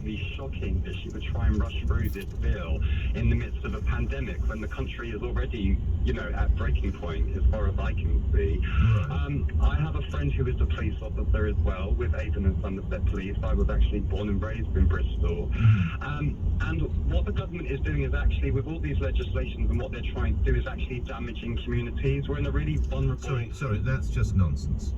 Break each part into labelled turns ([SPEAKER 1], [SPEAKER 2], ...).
[SPEAKER 1] absolutely shocking that she would try and rush through this bill in the midst of a pandemic when the country is already, at breaking point as far as I can see. I have a friend who is a police officer as well with Avon and Somerset Police. I was actually born and raised in Bristol. And what the government is doing is actually, with all these legislations and what they're trying to do, is actually damaging communities. We're in a really vulnerable...
[SPEAKER 2] Sorry, that's just nonsense.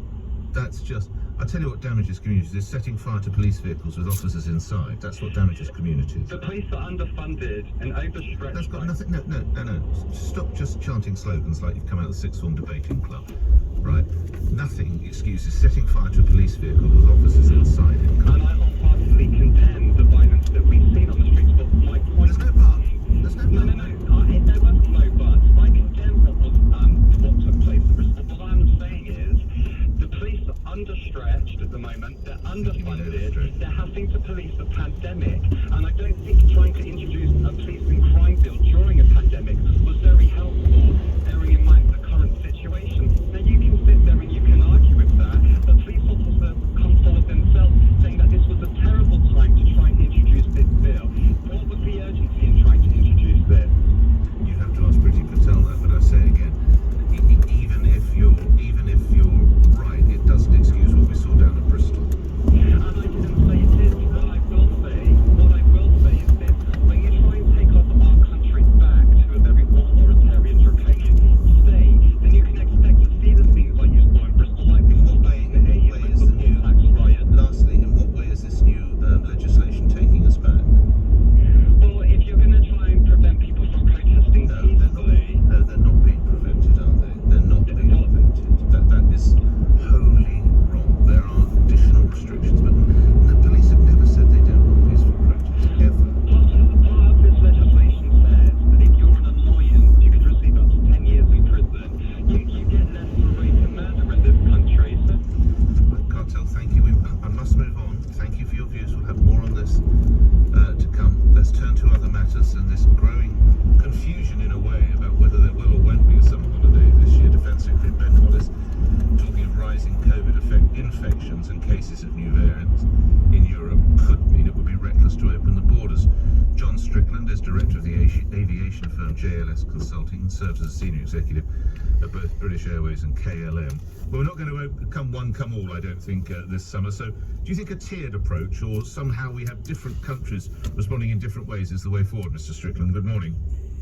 [SPEAKER 2] I'll tell you what damages communities is setting fire to police vehicles with officers inside. That's what damages communities.
[SPEAKER 1] The police are underfunded and overstretched.
[SPEAKER 2] That's got nothing... No. Stop just chanting slogans like you've come out of the Sixth Form debating club, right? Nothing excuses setting fire to a police vehicle with officers inside it.
[SPEAKER 1] And I wholeheartedly condemn the violence that we've seen on the streets, but my point...
[SPEAKER 2] There's no but. There's no but.
[SPEAKER 1] No. There was no but. I condemn what took place in Bristol. What I'm saying is, the police are understretched at the moment. They're underfunded. They're having to police a pandemic, and I don't think trying to introduce a police and crime bill during a pandemic was very helpful, bearing in mind the current situation. Now you can sit there and you can argue with that, but police officers come forward themselves saying that this was a terrible time to try and introduce this bill. What was the urgency in trying to introduce this?
[SPEAKER 2] You have to ask Priti Patel that, but I say again, even if you're right, it doesn't excuse what we saw down at Bristol.
[SPEAKER 1] And I didn't say it is. What I will say is this: when you try and take our country back to a very authoritarian, draconian state, then you can expect to see the things like you saw in Bristol, like the tax riot.
[SPEAKER 2] Lastly, in what way is this new legislation taking us back?
[SPEAKER 1] Well, if you're going to try and prevent people from protesting peacefully...
[SPEAKER 2] No, they're not being prevented, are they? They're not being prevented. That is wholly wrong. There are additional restrictions, but the police have never said they don't want peaceful protest, ever.
[SPEAKER 1] Part of this legislation says that if you're an annoyance, you could receive up to 10 years in prison. You get less for rape and murder in this country. So...
[SPEAKER 2] Cartel, thank you. I must move on. Thank you for your views. We'll have more on this to come. Let's turn to other matters and this growing confusion in a way about whether there will or won't be a summer holiday this year. Defence Secretary Ben Wallace talking of rising COVID infections and cases of new variants in Europe could mean it would be reckless to open the borders. John Strickland is director of the aviation firm JLS Consulting and serves as senior executive at both British Airways and KLM. Well, we're not going to come one, come all, I don't think, this summer. So do you think a tiered approach, or somehow we have different countries responding in different ways, is the way forward, Mr. Strickland? Good morning.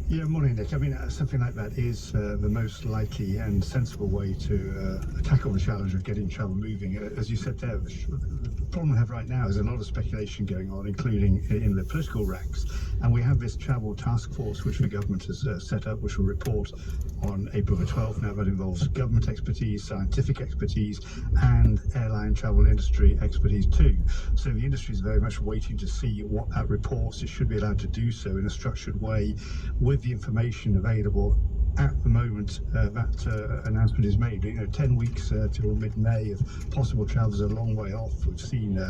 [SPEAKER 3] Yeah, morning, Nick. I mean, something like that is the most likely and sensible way to tackle the challenge of getting travel moving. As you said there, the problem we have right now is a lot of speculation going on, including in the political ranks. And we have this travel task force, which the government has set up, which will report on April the 12th. Now, that involves government expertise, scientific expertise, and airline travel industry expertise too. So the industry is very much waiting to see what that reports. It should be allowed to do so in a structured way with the information available at the moment that announcement is made. 10 weeks till mid-May of possible travel is a long way off. We've seen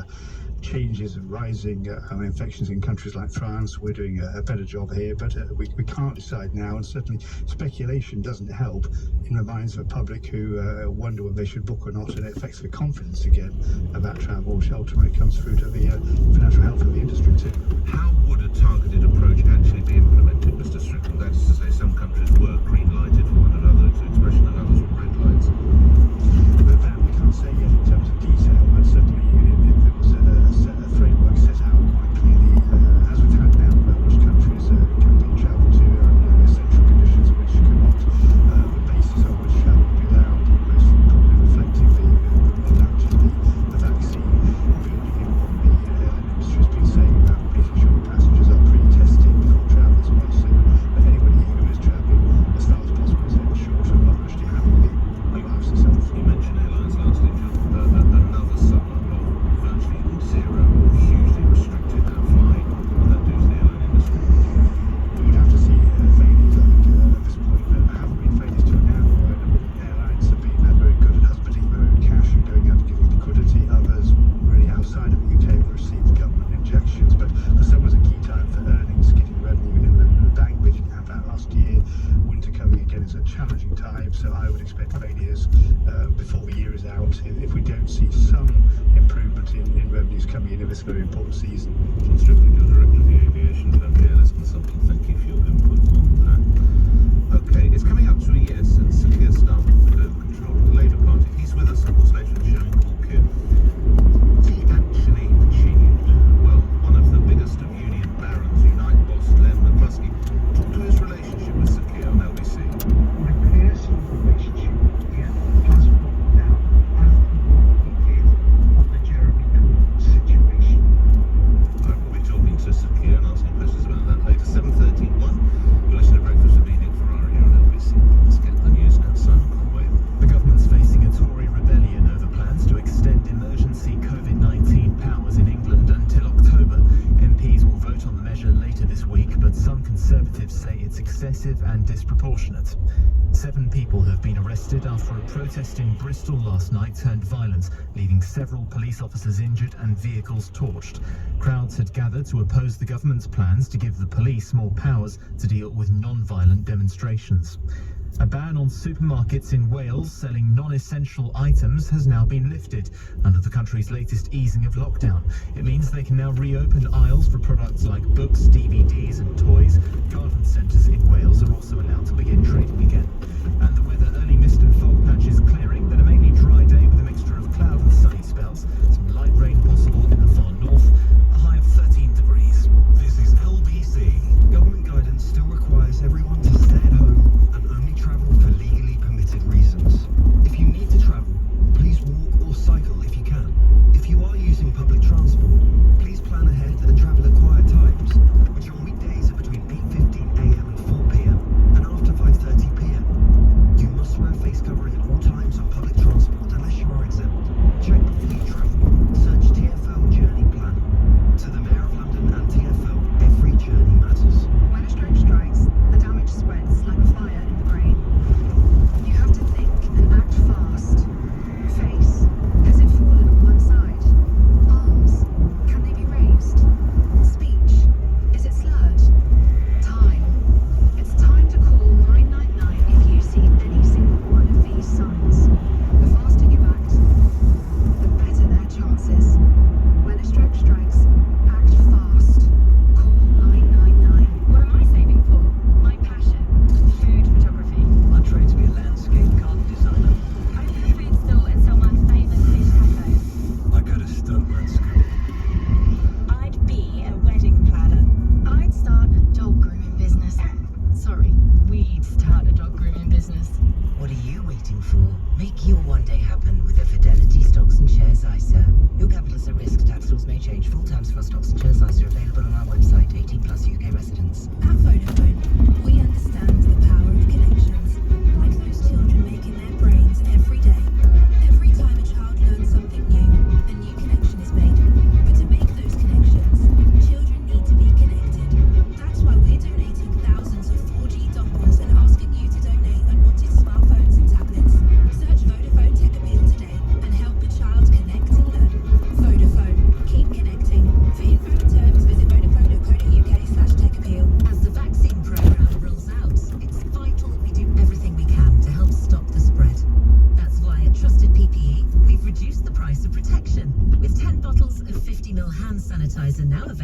[SPEAKER 3] changes and rising infections in countries like France. We're doing a better job here, but we can't decide now, and certainly speculation doesn't help in the minds of the public who wonder whether they should book or not, and it affects the confidence again about travel, which ultimately comes through to the financial health of the industry too.
[SPEAKER 2] How would a targeted approach actually be implemented, Mr. Strickland? That is to say, some countries were green-lighted for one another to expression, and others were red lights.
[SPEAKER 3] But that we can't say yet in terms of detail, but certainly if there was a framework set out quite clearly, as we've had now, which countries can be travel to, essential conditions which cannot, the basis on which travel will be allowed, most probably reflecting the advantages the vaccine, building in what the airline industry has been saying about making sure passengers are pre-tested before travel as well. So anybody who is travelling as far as possible is ensured to not actually have the virus itself.
[SPEAKER 2] You mentioned airlines lastly, John. Another summer of virtually zero or hugely restricted flying. What that do to the airline industry?
[SPEAKER 3] We would have to see failures, I think, at this point. There haven't been failures to now. Airlines have been very good at husbanding their own cash and going out and giving liquidity. Others, really outside of the UK, have received government injections. But the summer was a key time for earnings, getting revenue in the bank. We didn't have that last year. Winter coming again is a challenging time, so I would expect failures before the year is out, if we don't see some improvement in revenues coming in this very important season.
[SPEAKER 2] John Strickland, your Director of the Aviation Firm, the ALS Consulting. Thank you for your input on that. Okay, it's coming up to a year since Sir Keir Starmer took over control of the Labour Party. He's with us, of course, later in the show in Call Keir. What's he actually achieved? Well, one of the biggest of union barons, Unite boss Len McCluskey, talked to his relationship with Sir Keir on LBC.
[SPEAKER 4] My personal relationship with Keir has broken down after what he did on the Jeremy Corbyn situation.
[SPEAKER 2] I will be talking to Sir Keir and asking questions about that later. 7:31. You're listening to Breakfast with me, Nick Ferrari, here on LBC. Let's get the news now. Simon Conway.
[SPEAKER 5] The government's facing a Tory rebellion over plans to extend emergency COVID-19 powers in England until October. MPs will vote on the measure later this week, but some Conservatives say it's excessive and disproportionate. 7 people have been arrested after a protest in Bristol last night turned violent, leaving several police officers injured and vehicles torched. Crowds had gathered to oppose the government's plans to give the police more powers to deal with non-violent demonstrations. A ban on supermarkets in Wales selling non-essential items has now been lifted under the country's latest easing of lockdown. It means they can now reopen aisles for products like books, DVDs and toys. Garden centres in Wales are also allowed to begin trading again. And the weather, early mist and fog patches clearing, then a mainly dry day with a mixture of cloud and sunny spells. Some light rain possible in the far north, a high of 13 degrees.
[SPEAKER 6] This is LBC. Government guidance still requires everyone to stay at home and only travel for legally permitted reasons. If you need to travel, please walk or cycle if you can. If you are using public transport, please plan ahead and travel at quiet times, which on weekdays are between 8:15 a.m. and 4 p.m. and after 5:30 p.m. You must wear a face covering at all times on public transport unless you are exempt. Check before you travel. Search TfL Journey Plan. To the Mayor of London and TfL, every journey matters.
[SPEAKER 7] When a stroke strikes, the damage spreads like a fire in the brain. You have to think and act fast. Face, has it fallen on one side? Arms, can they be raised? Speech, is it slurred? Time. It's time to call 999 if you see any single one of these signs. The faster you act, the better their chances. When a stroke strikes, act fast. Call 999. What am I saving for? My passion, food photography.
[SPEAKER 8] I trained to be a landscape garden designer.
[SPEAKER 7] Open a food store and sell my famous fish tacos.
[SPEAKER 6] I go to stuntman school.
[SPEAKER 7] I'd be a wedding planner. I'd start a dog grooming business. Sorry, we'd start a dog grooming business.
[SPEAKER 8] What are you waiting for? Make your one day happen with a Fidelity Stocks and Shares ISA. Your capital is at risk. Tax laws may change. Full terms for stocks and shares ISA are available on our website. 18 plus UK residents.
[SPEAKER 9] At Vodafone, we understand the power of connections, like those children making their brains every day. Every time a child learns something new, a new connection is made. But to make those connections, children need to be connected. That's why we're donating thousands of 4G dongles and asking you to donate unwanted smartphones and tablets. Search Vodafone Tech Appeal today and help a child connect and learn. Vodafone, keep connecting. For info and terms, visit vodafone.co.uk/tech appeal.
[SPEAKER 8] As the vaccine program rolls out, it's vital we do everything we can to help stop the spread. That's why at Trusted PPE, we've reduced the price of protection, with 10 bottles of 50ml hand sanitizer now available.